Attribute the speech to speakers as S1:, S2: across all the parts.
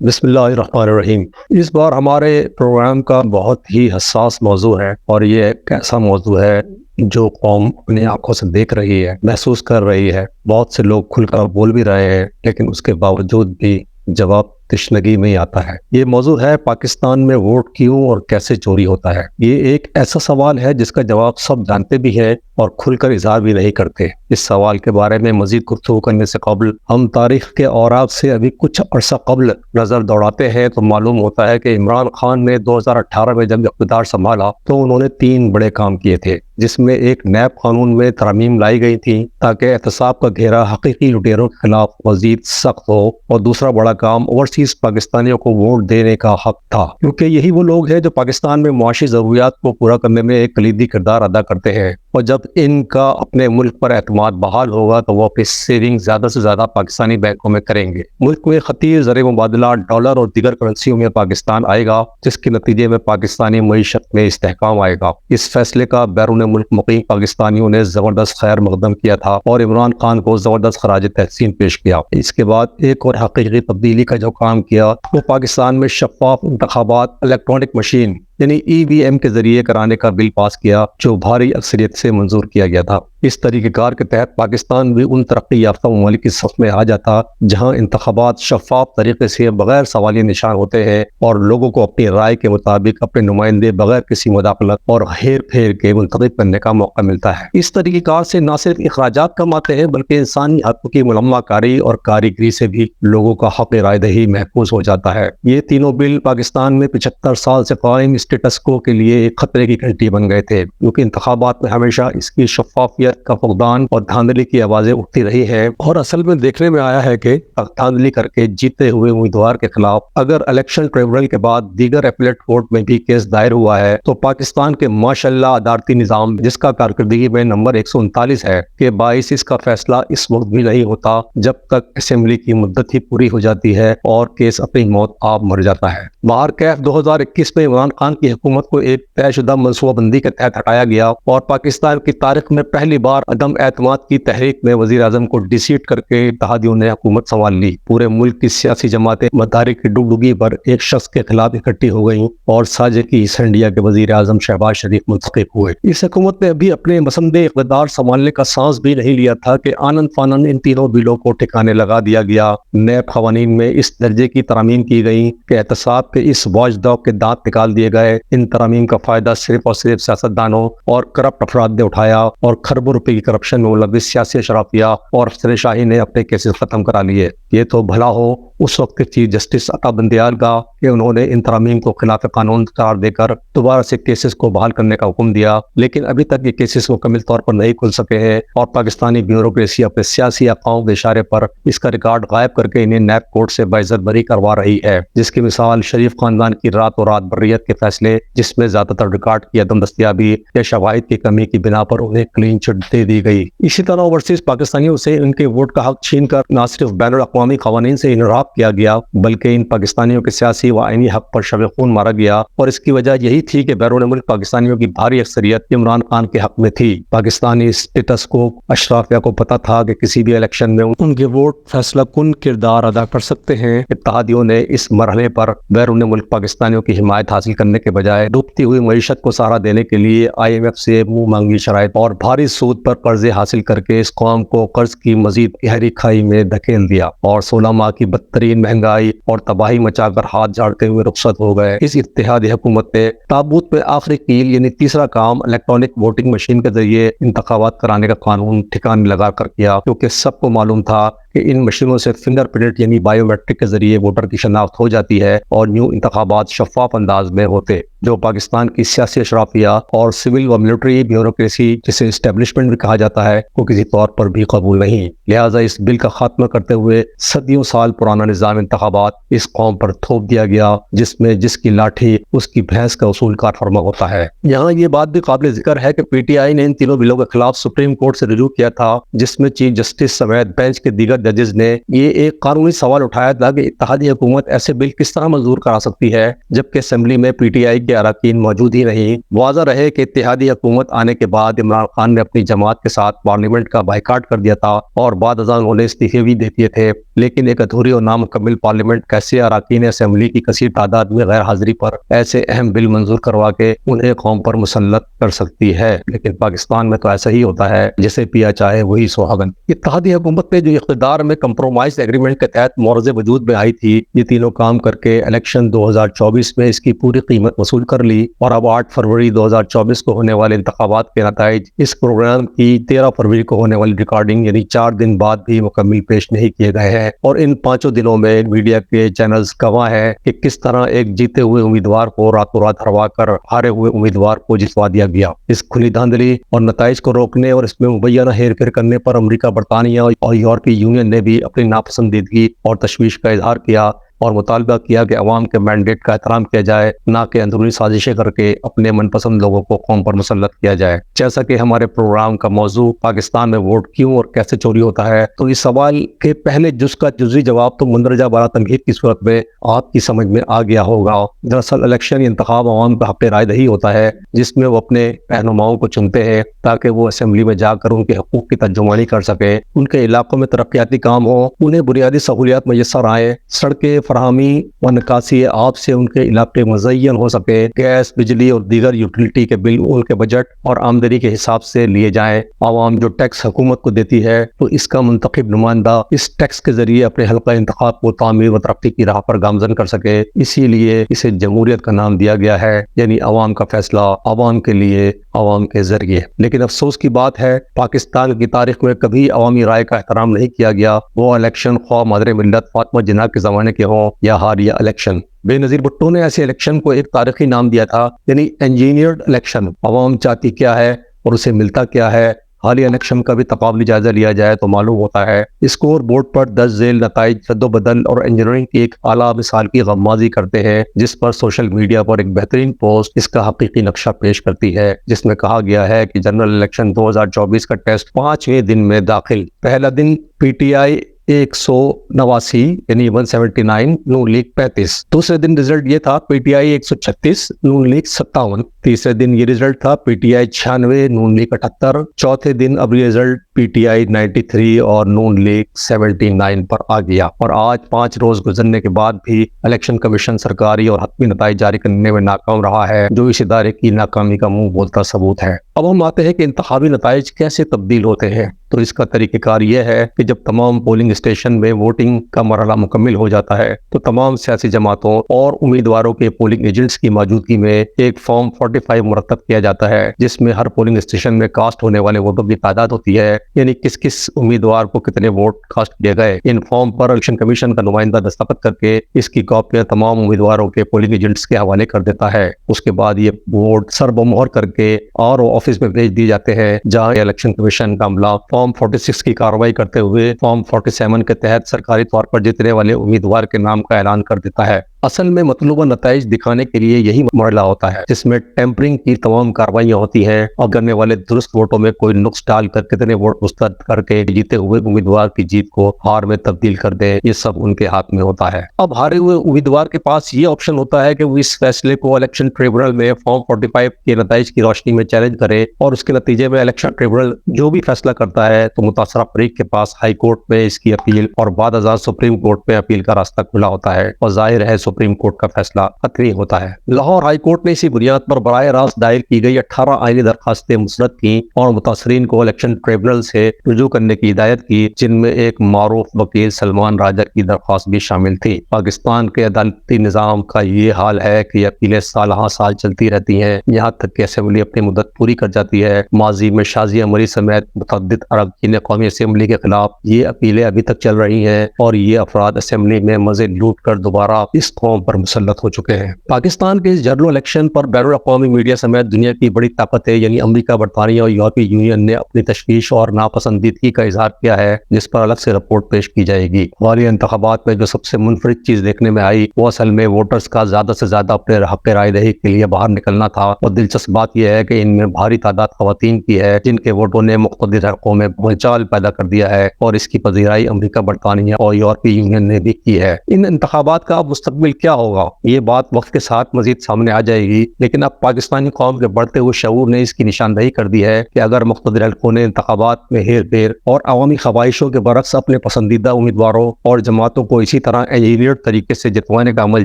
S1: بسم اللہ الرحمن الرحیم۔ اس بار ہمارے پروگرام کا بہت ہی حساس موضوع ہے، اور یہ ایک ایسا موضوع ہے جو قوم اپنی آنکھوں سے دیکھ رہی ہے، محسوس کر رہی ہے۔ بہت سے لوگ کھل کر بول بھی رہے ہیں، لیکن اس کے باوجود بھی جواب تشنگی میں ہی آتا ہے۔ یہ موضوع ہے پاکستان میں ووٹ کیوں اور کیسے چوری ہوتا ہے۔ یہ ایک ایسا سوال ہے جس کا جواب سب جانتے بھی ہیں اور کھل کر اظہار بھی نہیں کرتے۔ اس سوال کے بارے میں مزید گفتگو کرنے سے قبل ہم تاریخ کے اوراق سے ابھی کچھ عرصہ قبل نظر دوڑاتے ہیں تو معلوم ہوتا ہے کہ عمران خان نے 2018 میں جب اقتدار سنبھالا تو انہوں نے 3 بڑے کام کیے تھے، جس میں ایک نیب قانون میں ترامیم لائی گئی تھی تاکہ احتساب کا گھیرا حقیقی لٹیروں کے خلاف مزید سخت ہو، اور دوسرا بڑا کام اوورسیز پاکستانیوں کو ووٹ دینے کا حق تھا، کیونکہ یہی وہ لوگ ہیں جو پاکستان میں معاشی ضروریات کو پورا کرنے میں ایک کلیدی کردار ادا کرتے ہیں، اور جب ان کا اپنے ملک پر اعتماد بحال ہوگا تو وہ اپنی سیونگ زیادہ سے زیادہ پاکستانی بینکوں میں کریں گے۔ ملک میں خطیر زر مبادلہ ڈالر اور دیگر کرنسیوں میں پاکستان آئے گا، جس کے نتیجے میں پاکستانی معیشت میں استحکام آئے گا۔ اس فیصلے کا بیرون ملک مقیم پاکستانیوں نے زبردست خیر مقدم کیا تھا اور عمران خان کو زبردست خراج تحسین پیش کیا۔ اس کے بعد ایک اور حقیقی تبدیلی کا جو کام کیا وہ پاکستان میں شفاف انتخابات الیکٹرانک مشین یعنی EVM کے ذریعے کرانے کا بل پاس کیا، جو بھاری اکثریت سے منظور کیا گیا تھا۔ اس طریقہ کار کے تحت پاکستان بھی ان ترقی یافتہ ممالک کی صف میں آ جاتا جہاں انتخابات شفاف طریقے سے بغیر سوالیہ نشان ہوتے ہیں اور لوگوں کو اپنی رائے کے مطابق اپنے نمائندے بغیر کسی مداخلت اور ہیر پھیر کے منتخب کرنے کا موقع ملتا ہے۔ اس طریقہ کار سے نہ صرف اخراجات کم آتے ہیں بلکہ انسانی حقوق کی ملمہ کاری اور کاریگری سے بھی لوگوں کا حق رائے دہی محفوظ ہو جاتا ہے۔ یہ تینوں بل پاکستان میں 75 سال سے قائم اسٹیٹس کو کے لیے ایک خطرے کی گھنٹی بن گئے تھے، کیونکہ انتخابات میں ہمیشہ اس کی شفافیت کا فقدان اور دھاندلی کی آوازیں اٹھتی رہی ہیں، اور اصل میں دیکھنے میں آیا ہے کہ دھاندلی کر کے جیتے ہوئے امیدوار کے خلاف اگر الیکشن ٹریبونل کے بعد دیگر اپیلیٹ کورٹ میں بھی کیس دائر ہوا ہے تو پاکستان کے ماشاءاللہ عدالتی نظام، جس کا کارکردگی میں نمبر 139 ہے، کے باعث اس کا فیصلہ اس وقت بھی نہیں ہوتا جب تک اسمبلی کی مدت ہی پوری ہو جاتی ہے اور کیس اپنی موت آپ مر جاتا ہے۔ بہرکیف 2021 میں عمران خان کی حکومت کو ایک طے شدہ منصوبہ بندی کے تحت ہٹایا گیا، اور پاکستان کی تاریخ میں پہلی بار عدم اعتماد کی تحریک میں وزیر اعظم کو ڈی سیٹ کر کے اتحادیوں نے حکومت سنبھال لی۔ پورے ملک کی سیاسی جماعتیں مدارک کی ڈگڈگی پر ایک شخص کے خلاف اکٹھی ہو گئیں اور ساجد کی ایسٹ انڈیا کے وزیر اعظم شہباز شریف منتخب ہوئے۔ اس حکومت نے ابھی اپنے مسندِ اقتدار سنبھالنے کا سانس بھی نہیں لیا تھا کہ آنن فانن ان تینوں بلوں کو ٹھکانے لگا دیا گیا۔ نیب قوانین میں اس درجے کی ترامیم کی گئی کہ احتساب کے اس واچ ڈاگ کے دانت نکال دیے گئے۔ ان ترامیم کا فائدہ صرف اور صرف سیاستدانوں اور کرپٹ افراد نے اٹھایا، اور کھربوں روپے کی کرپشن میں ملوث سیاسی اشرافیہ اور افسر شاہی نے اپنے کیسز ختم کرا لیے۔ یہ تو بھلا ہو اس وقت کے چیف جسٹس عطا بندیال کا کہ انہوں نے ان ترامیم کو خلاف قانون قرار دے کر دوبارہ سے کیسز کو بحال کرنے کا حکم دیا، لیکن ابھی تک یہ کیسز مکمل طور پر نہیں کھل سکے ہیں، اور پاکستانی بیوروکریسی اپنے سیاسی افواہوں کے اشارے پر اس کا ریکارڈ غائب کر کے انہیں نیب کورٹ سے باعزت بری کروا رہی ہے، جس کی مثال شریف خاندان کی راتوں رات بریت کے فیصلے، جس میں زیادہ تر ریکارڈ کی عدم دستیابی یا شواہد کی کمی کی بنا پر انہیں کلین چٹ دے دی گئی۔ اسی طرح اوورسیز پاکستانیوں سے ان کے ووٹ کا حق چھین کر نہ صرف بین الاقوامی قوانین سے انحراف کیا گیا بلکہ ان پاکستانیوں کے سیاسی و آئینی حق پر شب خون مارا گیا، اور اس کی وجہ یہی تھی کہ بیرون ملک پاکستانیوں کی بھاری اکثریت عمران خان کے حق میں تھی۔ پاکستانی اسٹیٹس کو اشرافیہ کو پتہ تھا کہ کسی بھی الیکشن میں ان کے ووٹ فیصلہ کن کردار ادا کر سکتے ہیں۔ اتحادیوں نے اس مرحلے پر بیرون ملک پاکستانیوں کی حمایت حاصل کرنے کے بجائے ڈوبتی ہوئی معیشت کو سہارا دینے کے لیے IMF سے منہ مانگی شرائط اور بھاری سود پر قرضے حاصل کر کے اس قوم کو قرض کی مزید گہری کھائی میں دھکیل دیا، اور 16 ماہ کی بدترین مہنگائی اور تباہی مچا کر ہاتھ جھاڑتے ہوئے رخصت ہو گئے۔ اس اتحادی حکومت نے تابوت میں آخری کیل یعنی تیسرا کام الیکٹرانک ووٹنگ مشین کے ذریعے انتخابات کرانے کا قانون ٹھکانے لگا کر کیا، کیونکہ سب کو معلوم تھا کہ ان مشینوں سے فنگر پرنٹ یعنی بائیو میٹرک کے ذریعے ووٹر کی شناخت ہو جاتی ہے، اور یوں انتخابات شفاف انداز میں ہوتے، جو پاکستان کی سیاسی اشرافیہ اور سول و ملٹری بیوروکریسی جسے اسٹیبلشمنٹ بھی کہا جاتا ہے وہ کسی طور پر بھی قبول نہیں۔ لہٰذا اس بل کا خاتمہ کرتے ہوئے صدیوں سال پرانا نظام انتخابات اس قوم پر تھوپ دیا گیا، جس میں جس کی لاٹھی اس کی بھینس کا اصول کار فرما ہوتا ہے۔ یہاں یہ بات بھی قابل ذکر ہے کہ PTI نے ان تینوں بلوں کے خلاف سپریم کورٹ سے رجوع کیا تھا، جس میں چیف جسٹس سمیت بینچ کے دیگر ججز نے یہ ایک قانونی سوال اٹھایا تھا کہ اتحادی حکومت ایسے بل کس طرح منظور کرا سکتی ہے جبکہ اسمبلی میں PTI کے اراکین موجود ہی نہیں۔ واضح رہے کہ اتحادی حکومت آنے کے بعد عمران خان نے اپنی جماعت کے ساتھ پارلیمنٹ کا بائیکاٹ کر دیا تھا اور بعد ازاں انہیں استعفے بھی دے دیے تھے، لیکن ایک ادھوری اور نامکمل پارلیمنٹ کیسے اراکین اسمبلی کی کثیر تعداد میں غیر حاضری پر ایسے اہم بل منظور کروا کے انہیں قوم پر مسلط کر سکتی ہے؟ لیکن پاکستان میں تو ایسا ہی ہوتا ہے، جسے پیا چاہے وہی سہاگن۔ اتحادی حکومت نے جو اقتدار میں کمپرومائز ایگریمنٹ کے تحت معرض وجود میں آئی تھی، یہ تینوں کام کر کے الیکشن 2024 میں اس کی پوری قیمت وصول کر لی، اور اب 8 فروری 2024 کو ہونے والے انتخابات کے نتائج اس پروگرام کی 13 فروری کو ہونے والی ریکارڈنگ یعنی 4 دن بعد بھی مکمل پیش نہیں کیے گئے ہیں، اور ان 5 دنوں میں میڈیا کے چینلز گواہ ہیں کہ کس طرح ایک جیتے ہوئے امیدوار کو راتوں رات ہروا کر ہارے ہوئے امیدوار کو جتوا دیا گیا۔ اس کھلی دھاندلی اور نتائج کو روکنے اور اس میں مبینہ ہیر پھیر کرنے پر امریکہ، برطانیہ اور یورپی یونین نے بھی اپنی ناپسندیدگی اور تشویش کا اظہار کیا اور مطالبہ کیا کہ عوام کے مینڈیٹ کا احترام کیا جائے، نہ کہ اندرونی سازشیں کر کے اپنے من پسند لوگوں کو قوم پر مسلط کیا جائے۔ جیسا کہ ہمارے پروگرام کا موضوع پاکستان میں ووٹ کیوں اور کیسے چوری ہوتا ہے، تو اس سوال کے پہلے جز کا جزوی جواب تو مندرجہ بالا تمہید کی صورت میں آپ کی سمجھ میں آ گیا ہوگا۔ دراصل الیکشن انتخاب عوام کا حق رائے دہی ہوتا ہے، جس میں وہ اپنے رہنماؤں کو چنتے ہیں تاکہ وہ اسمبلی میں جا کر ان کے حقوق کی ترجمانی کر سکیں، ان کے علاقوں میں ترقیاتی کام ہوں، انہیں بنیادی سہولیات میسر آئیں، سڑکیں، فراہمی و نکاسی آب سے ان کے علاقے مزین ہو سکے، گیس، بجلی اور دیگر یوٹیلٹی کے بل ان کے بجٹ اور آمدنی کے حساب سے لیے جائیں۔ عوام جو ٹیکس حکومت کو دیتی ہے تو اس کا منتخب نمائندہ اس ٹیکس کے ذریعے اپنے حلقہ انتخاب کو تعمیر و ترقی کی راہ پر گامزن کر سکے، اسی لیے اسے جمہوریت کا نام دیا گیا ہے، یعنی عوام کا فیصلہ عوام کے لیے، عوام کے ذریعے۔ لیکن افسوس کی بات ہے، پاکستان کی تاریخ میں کبھی عوامی رائے کا احترام نہیں کیا گیا، وہ الیکشن خواہ مادر ملت فاطمہ جناح کے زمانے کے ہوں یا حالیہ الیکشن۔ بے نظیر بھٹو نے ایسے الیکشن کو ایک تاریخی نام دیا تھا، یعنی انجینئرڈ الیکشن۔ عوام چاہتی کیا ہے اور اسے ملتا کیا ہے؟ حالیہ الیکشن کا بھی تقابلی جائزہ لیا جائے تو معلوم ہوتا ہے اسکور بورڈ پر درج ذیل نتائج رد و بدل اور انجینئرنگ کی ایک اعلیٰ مثال کی غمازی کرتے ہیں، جس پر سوشل میڈیا پر ایک بہترین پوسٹ اس کا حقیقی نقشہ پیش کرتی ہے، جس میں کہا گیا ہے کہ جنرل الیکشن 2024 کا ٹیسٹ 5ویں دن میں داخل۔ پہلا دن پی ٹی آئی 189 یعنی 179، نون لیگ 35۔ دوسرے دن رزلٹ یہ تھا P T I 136، known league 57۔ تیسرے دن یہ رزلٹ تھا P T I 96، known league 78۔ چوتھے دن اب یہ رزلٹ پی ٹی آئی 93 اور نون لیگ 79 پر آ گیا، اور آج 5 روز گزرنے کے بعد بھی الیکشن کمیشن سرکاری اور حتمی نتائج جاری کرنے میں ناکام رہا ہے، جو اس ادارے کی ناکامی کا منہ بولتا ثبوت ہے۔ اب ہم آتے ہیں کہ انتخابی نتائج کیسے تبدیل ہوتے ہیں، تو اس کا طریقہ کار یہ ہے کہ جب تمام پولنگ اسٹیشن میں ووٹنگ کا مرحلہ مکمل ہو جاتا ہے تو تمام سیاسی جماعتوں اور امیدواروں کے پولنگ ایجنٹس کی موجودگی میں ایک فارم 45 مرتب کیا جاتا ہے، جس میں ہر پولنگ اسٹیشن میں کاسٹ ہونے والے ووٹوں کی تعداد ہوتی ہے، یعنی کس کس امیدوار کو کتنے ووٹ کاسٹ کیے گئے۔ In form per election commission کا نمائندہ دستخط کر کے اس کی کاپیاں تمام امیدواروں کے پولنگ ایجنٹس کے حوالے کر دیتا ہے۔ اس کے بعد یہ ووٹ سر بمہر کر کے اور آفس میں بھیج دیے جاتے ہیں، جہاں الیکشن کمیشن کا عملہ فارم 46 کی کارروائی کرتے ہوئے فارم 47 کے تحت سرکاری طور پر جیتنے والے امیدوار کے نام کا اعلان کر دیتا ہے۔ اصل میں مطلوبہ نتائج دکھانے کے لیے یہی مرحلہ ہوتا ہے، جس میں ٹیمپرنگ کی تمام کاروائیاں ہوتی ہیں اور کرنے والے درست ووٹوں میں کوئی نقص ڈال کر کتنے ووٹ مسترد کر کے جیتے ہوئے امیدوار کی جیت کو ہار میں تبدیل کر دیں، یہ سب ان کے ہاتھ میں ہوتا ہے۔ اب ہارے ہوئے امیدوار کے پاس یہ آپشن ہوتا ہے کہ وہ اس فیصلے کو الیکشن ٹریبونل میں فارم 45 کے نتائج کی روشنی میں چیلنج کرے، اور اس کے نتیجے میں الیکشن ٹریبونل جو بھی فیصلہ کرتا ہے تو متاثرہ فریق کے پاس ہائی کورٹ میں اس کی اپیل اور بعد ازاں سپریم کورٹ میں اپیل کا راستہ کھلا ہوتا ہے، اور ظاہر ہے سپریم کورٹ کا فیصلہ حتمی ہوتا ہے۔ لاہور ہائی کورٹ نے اسی بنیاد پر براہ راست دائر کی گئی 18 آئینی درخواستیں مسترد کی اور متاثرین کو الیکشن ٹریبونل سے رجوع کرنے کی ہدایت کی، جن میں ایک معروف وکیل سلمان راجہ کی درخواست بھی شامل تھی۔ پاکستان کے عدالتی نظام کا یہ حال ہے کہ اپیلیں سالہ سال چلتی رہتی ہیں، یہاں تک کہ اسمبلی اپنی مدت پوری کر جاتی ہے۔ ماضی میں شازیہ مری سمیت متعدد اراکین قومی اسمبلی کے خلاف یہ اپیلیں ابھی تک چل رہی ہیں، اور یہ افراد اسمبلی میں مزے لوٹ کر دوبارہ اس قوم پر مسلط ہو چکے ہیں۔ پاکستان کے اس جنرل الیکشن پر بین الاقوامی میڈیا سمیت دنیا کی بڑی طاقتیں یعنی امریکہ، برطانیہ اور یورپی یونین نے اپنی تشویش اور ناپسندیدگی کا اظہار کیا ہے، جس پر الگ سے رپورٹ پیش کی جائے گی۔ حالیہ انتخابات میں جو سب سے منفرد چیز دیکھنے میں آئی وہ اصل میں ووٹرز کا زیادہ سے زیادہ اپنے حق رائے دہی کے لیے باہر نکلنا تھا، اور دلچسپ بات یہ ہے کہ ان میں بھاری تعداد خواتین کی ہے، جن کے ووٹوں نے مقتدر حلقوں میں بھونچال پیدا کر دیا ہے، اور اس کی پذیرائی امریکہ، برطانیہ اور یورپی یونین نے بھی کی ہے۔ ان انتخابات کا اب مستقبل مستقبل کیا ہوگا یہ بات وقت کے ساتھ مزید سامنے آ جائے گی، لیکن اب پاکستانی قوم کے بڑھتے ہوئے شعور نے اس کی نشاندہی کر دی ہے کہ اگر مقتدر حلقوں نے انتخابات میں ہیر پھیر اور عوامی خواہشوں کے برعکس اپنے پسندیدہ امیدواروں اور جماعتوں کو اسی طرح انجینئرڈ طریقے سے جتوانے کا عمل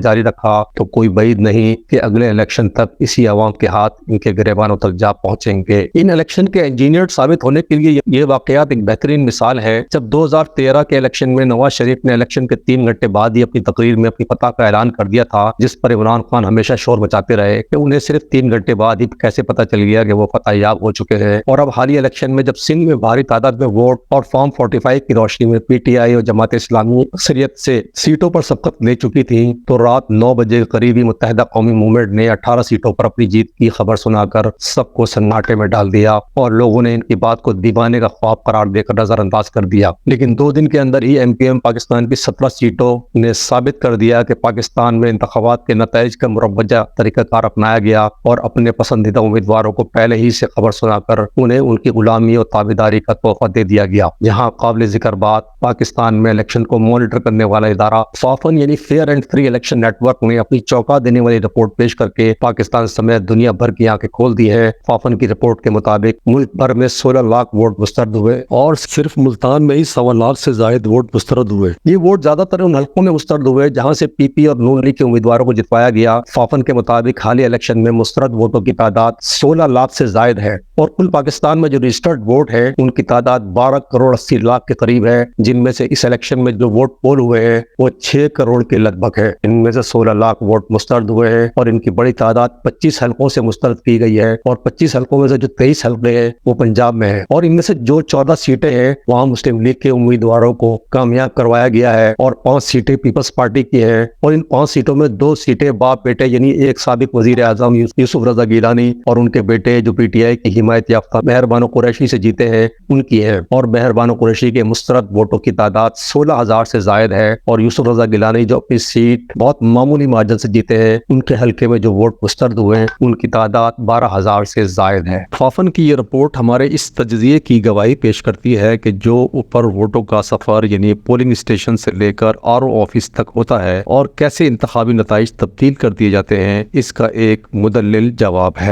S1: جاری رکھا تو کوئی بعید نہیں کہ اگلے الیکشن تک اسی عوام کے ہاتھ ان کے گریبانوں تک جا پہنچیں گے۔ ان الیکشن کے انجینئرڈ ثابت ہونے کے لیے یہ واقعات ایک بہترین مثال ہے جب 2013 کے الیکشن میں نواز شریف نے الیکشن کے 3 گھنٹے بعد ہی اپنی تقریر میں اپنی فتح کا اعلان کر دیا تھا، جس پر عمران خان ہمیشہ شور مچاتے رہے کہ انہیں صرف 3 گھنٹے بعد ہی کیسے پتہ چل گیا کہ وہ فتح یاب ہو چکے ہیں۔ اور اب حالیہ الیکشن میں جب سندھ میں بھاری تعداد میں ووٹ اور فارم 45 کی روشنی میں پی ٹی آئی اور جماعت اسلامی اکثریت سے سیٹوں پر سبقت لے چکی تھی، تو رات 9 بجے قریبی متحدہ قومی موومنٹ نے 18 سیٹوں پر اپنی جیت کی خبر سنا کر سب کو سناٹے میں ڈال دیا اور لوگوں نے ان کی بات کو دیوانے کا خواب قرار دے کر نظر انداز کر دیا۔ لیکن 2 دن کے اندر ہی MPM پاکستان کی 17 سیٹوں نے ثابت کر دیا کہ پاکستان میں انتخابات کے نتائج کا مروجہ طریقہ کار اپنایا گیا اور اپنے پسندیدہ امیدواروں کو پہلے ہی سے خبر سنا کر انہیں ان کی غلامی اور تابعداری کا تحفہ دے دیا گیا۔ یہاں قابل ذکر بات پاکستان میں الیکشن کو مانیٹر کرنے والا ادارہ فافن یعنی fair and free election network نے اپنی چونکا دینے والی رپورٹ پیش کر کے پاکستان سمیت دنیا بھر کی آنکھیں کھول دی ہے۔ فافن کی رپورٹ کے مطابق ملک بھر میں 16 لاکھ ووٹ مسترد ہوئے اور صرف ملتان میں ہی 1.25 لاکھ سے زائد ووٹ مسترد ہوئے۔ یہ ووٹ زیادہ تر ان حلقوں میں مسترد ہوئے جہاں سے پی پی اور نون لیگ کے امیدواروں کو جتوایا گیا۔ فافن کے مطابق حالیہ الیکشن میں مسترد ووٹوں کی تعداد 16 لاکھ سے زائد ہے اور کل پاکستان میں جو رجسٹرڈ ووٹ ہے ان کی تعداد 12 کروڑ 80 لاکھ کے قریب ہے، جن میں سے اس الیکشن میں جو ووٹ پول ہوئے ہیں وہ 6 کروڑ کے لگ بھگ ہے۔ ان میں سے 16 لاکھ ووٹ مسترد ہوئے ہیں اور ان کی بڑی تعداد 25 حلقوں سے مسترد کی گئی ہے اور 25 حلقوں میں سے جو 23 حلقے ہیں وہ پنجاب میں ہے اور ان میں سے جو 14 سیٹیں ہیں وہاں مسلم لیگ کے امیدواروں کو کامیاب کروایا گیا ہے اور 5 سیٹیں پیپلز پارٹی کی ہیں اور ان 5 سیٹوں میں 2 سیٹیں باپ بیٹے یعنی ایک سابق وزیر اعظم یوسف رضا گیلانی اور ان کے بیٹے جو پی ٹی آئی کی حمایت یافتہ مہر بانو قریشی سے جیتے ہیں ان کی ہے اور مہر بانو قریشی کے مسترد ووٹوں کی تعداد 16,000 سے زائد ہے اور یوسف رضا گیلانی جو اپنی سیٹ بہت معمولی مارجن سے جیتے ہیں ان کے حلقے میں جو ووٹ مسترد ہوئے ہیں ان کی تعداد 12,000 سے زائد ہے۔ فافن کی یہ رپورٹ ہمارے اس تجزیے کی گواہی پیش کرتی ہے کہ جو اوپر ووٹوں کا سفر یعنی پولنگ اسٹیشن سے لے کر RO آفس تک ہوتا ہے اور کیسے انتخابی نتائج تبدیل کر دیے جاتے ہیں، اس کا ایک مدلل جواب ہے۔